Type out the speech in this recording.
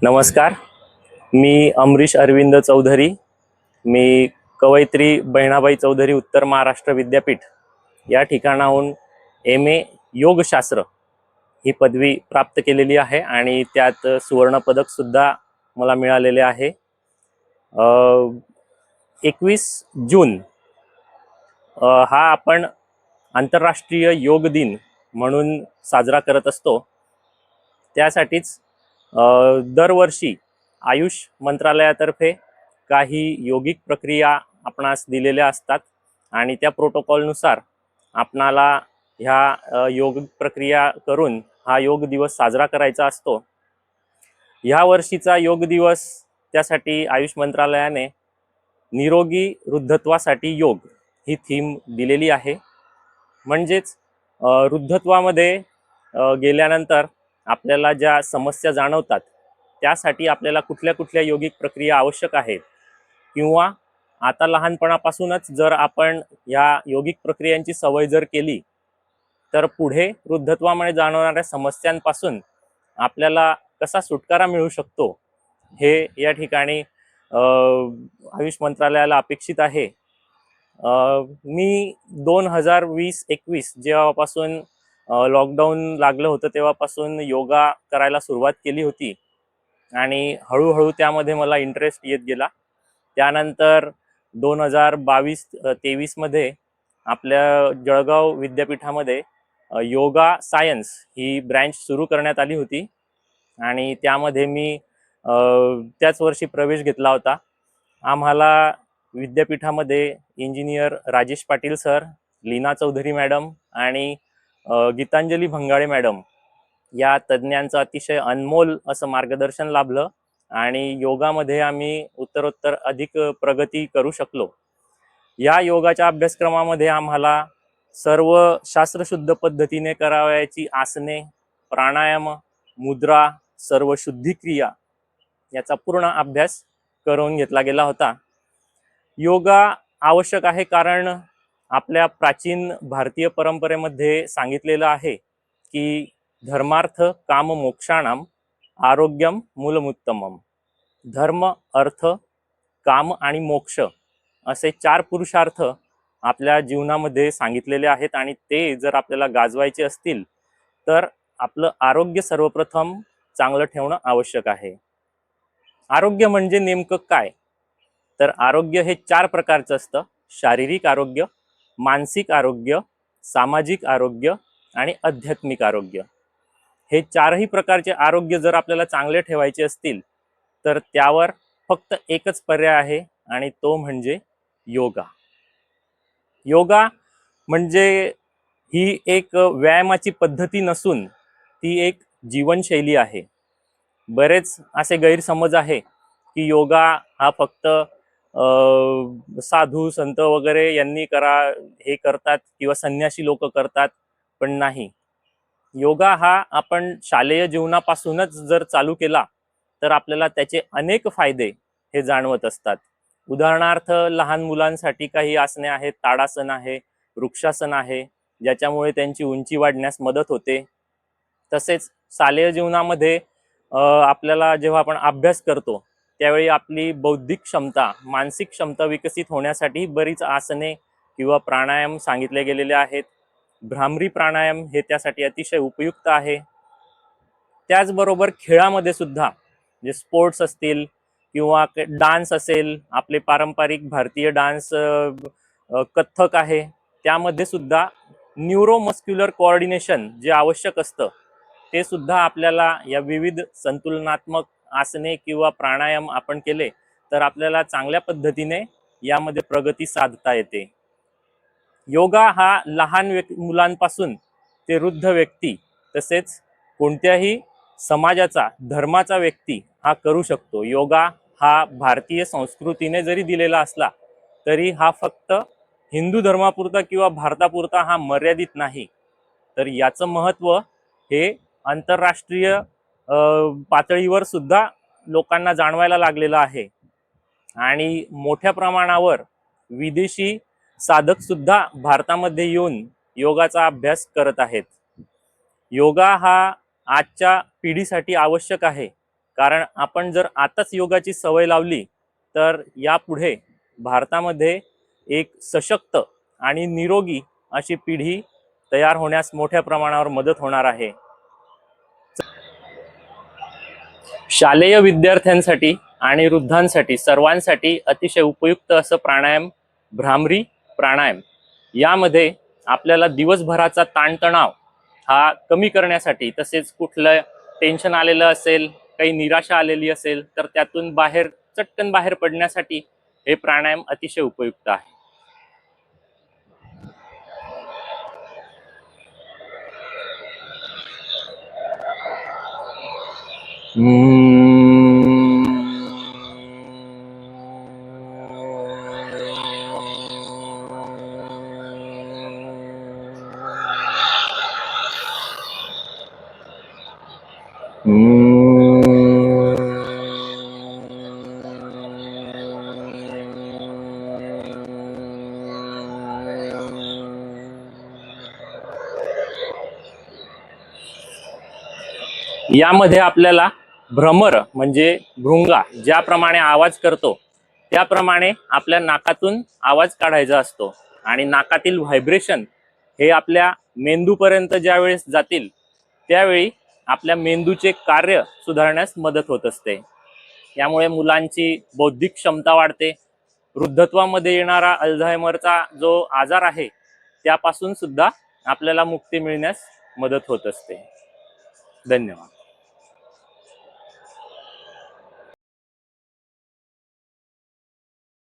नमस्कार. मी अमरीश अरविंद चौधरी. मी कवयित्री बहिणाबाई चौधरी उत्तर महाराष्ट्र विद्यापीठ या ठिकाणाहून MA योगशास्त्र ही पदवी प्राप्त केलेली आहे आणि त्यात सुवर्ण पदक सुद्धा मला मिळालेले आहे. 21 जून हा आपण आंतरराष्ट्रीय योग दिन म्हणून साजरा करत असतो. त्यासाठीच दरवर्षी आयुष मंत्रालयातर्फे काही योगिक प्रक्रिया आपणास दिलेल्या असतात आणि त्या प्रोटोकॉलनुसार आपणाला ह्या योग प्रक्रिया करून हा योग दिवस साजरा करायचा असतो. ह्या वर्षीचा योग दिवस त्यासाठी आयुष मंत्रालयाने निरोगी वृद्धत्वासाठी योग ही थीम दिलेली आहे. म्हणजेच वृद्धत्वामध्ये गेल्यानंतर आपल्याला ज्या समस्या जाणवतात त्यासाठी आपल्याला कुठल्या कुठल्या योगिक प्रक्रिया आवश्यक आहेत, किंवा आता लहानपणापासूनच जर आपण ह्या योगिक प्रक्रियांची सवय जर केली तर पुढे वृद्धत्वामुळे जाणवणाऱ्या समस्यांपासून आपल्याला कसा सुटकारा मिळू शकतो हे या ठिकाणी आयुष मंत्रालयाला अपेक्षित आहे. मी 2020-21 जेव्हापासून लॉकडाऊन लागलं होतं तेव्हापासून योगा करायला सुरुवात केली होती आणि हळूहळू त्यामध्ये मला इंटरेस्ट येत गेला. त्यानंतर 2022-23 मध्ये आपल्या जळगाव विद्यापीठामध्ये योगा सायन्स ही ब्रँच सुरू करण्यात आली होती आणि त्यामध्ये मी त्याच वर्षी प्रवेश घेतला होता. आम्हाला विद्यापीठामध्ये engineer Rajesh Patil sir, Leena Chaudhari madam आणि गीतांजली भंगाळे मॅडम या तज्ज्ञांचं अतिशय अनमोल असं मार्गदर्शन लाभलं आणि योगामध्ये आम्ही उत्तरोत्तर अधिक प्रगती करू शकलो. या योगाच्या अभ्यासक्रमामध्ये आम्हाला सर्व शास्त्रशुद्ध पद्धतीने करावयाची आसने, प्राणायाम, मुद्रा, सर्व शुद्धिक्रिया याचा पूर्ण अभ्यास करून घेतला गेला होता. योगा आवश्यक आहे कारण आपल्या प्राचीन भारतीय परंपरेमध्ये सांगितलेलं आहे की धर्मार्थ काम मोक्षाणाम आरोग्यम मूलमुत्तमम. धर्म, अर्थ, काम आणि मोक्ष असे 4 पुरुषार्थ आपल्या जीवनामध्ये सांगितलेले आहेत आणि ते जर आपल्याला गाजवायचे असतील तर आपलं आरोग्य सर्वप्रथम चांगलं ठेवणं आवश्यक आहे. आरोग्य म्हणजे नेमकं काय? तर आरोग्य हे 4 प्रकारचं असतं. शारीरिक आरोग्य, मानसिक आरोग्य, सामाजिक आरोग्य आणि आध्यात्मिक आरोग्य. हे 4ही प्रकारचे आरोग्य जर आपल्याला चांगले ठेवायचे असतील तर त्यावर फक्त एकच पर्याय आहे आणि तो म्हणजे योगा. योगा म्हणजे ही एक व्यायामाची पद्धती नसून ती एक जीवनशैली आहे. बरेच असे गैरसमज आहे की योगा हा फक्त साधू संत वगैरे यांनी हे करतात किंवा संन्यासी लोक करतात, पण नाही. योगा हा आपण शालेय जीवनापासूनच जर चालू केला तर आपल्याला त्याचे अनेक फायदे हे जाणवत असतात. उदाहरणार्थ लहान मुलांसाठी काही आसने आहेत. ताडासन आहे, वृक्षासन आहे, ज्याच्यामुळे त्यांची उंची वाढण्यास मदत होते. तसेच शालेय जीवनामध्ये आपल्याला जेव्हा आपण अभ्यास करतो त्यावेळी आपली बौद्धिक क्षमता, मानसिक क्षमता विकसित होण्यासाठी बरीच आसने किंवा प्राणायाम सांगितले गेलेले आहेत. भ्रामरी प्राणायाम हे त्यासाठी अतिशय उपयुक्त आहे. त्याचबरोबर खेळामध्ये सुद्धा जे स्पोर्ट्स असतील किंवा डान्स असेल, आपले पारंपरिक भारतीय डान्स कथ्थक आहे, त्यामध्ये सुद्धा न्यूरोमस्क्युलर कोऑर्डिनेशन जे आवश्यक असतं ते सुद्धा आपल्याला या विविध संतुलनात्मक आसने किंवा प्राणायाम आपण केले तर आपल्याला चांगल्या पद्धतीने यामध्ये प्रगती साधता येते. योगा हा लहान मुलांपासून ते वृद्ध व्यक्ती तसेच कोणत्याही समाजाचा, धर्माचा व्यक्ती हा करू शकतो. योगा हा भारतीय संस्कृतीने जरी दिलेला असला तरी हा फक्त हिंदू धर्मापुरता किंवा भारतापुरता हा मर्यादित नाही, तर याचं महत्त्व हे आंतरराष्ट्रीय पातळीवर सुद्धा लोकांना जाणवायला लागलेलं आहे आणि मोठ्या प्रमाणावर विदेशी साधक सुद्धा भारतामध्ये येऊन योगाचा अभ्यास करत आहेत. योगा हा आजच्या पिढीसाठी आवश्यक आहे कारण आपण जर आताच योगाची सवय लावली तर यापुढे भारतामध्ये एक सशक्त आणि निरोगी अशी पिढी तयार होण्यास मोठ्या प्रमाणावर मदत होणार आहे. शालेय विद्यार्थ्यांसाठी आणि वृद्धांसाठी सर्वांसाठी अतिशय उपयुक्त असं प्राणायाम भ्रामरी प्राणायाम. यामध्ये आपल्याला दिवसभराचा ताणतणाव हा कमी करण्यासाठी, तसेच कुठलं टेन्शन आलेलं असेल, काही निराशा आलेली असेल तर त्यातून चटकन बाहेर पडण्यासाठी हे प्राणायाम अतिशय उपयुक्त आहे. यामध्ये आपल्याला भ्रमर म्हणजे भृंगा ज्याप्रमाणे आवाज करतो त्याप्रमाणे आपल्या नाकातून आवाज काढायचा असतो आणि नाकातील व्हायब्रेशन हे आपल्या मेंदूपर्यंत ज्यावेळेस जातील त्यावेळी आपल्या मेंदूचे कार्य सुधारण्यास मदत होत असते. यामुळे मुलांची बौद्धिक क्षमता वाढते. वृद्धत्वामध्ये येणारा अल्झायमरचा जो आजार आहे त्यापासून सुद्धा आपल्याला मुक्ती मिळण्यास मदत होत असते. धन्यवाद.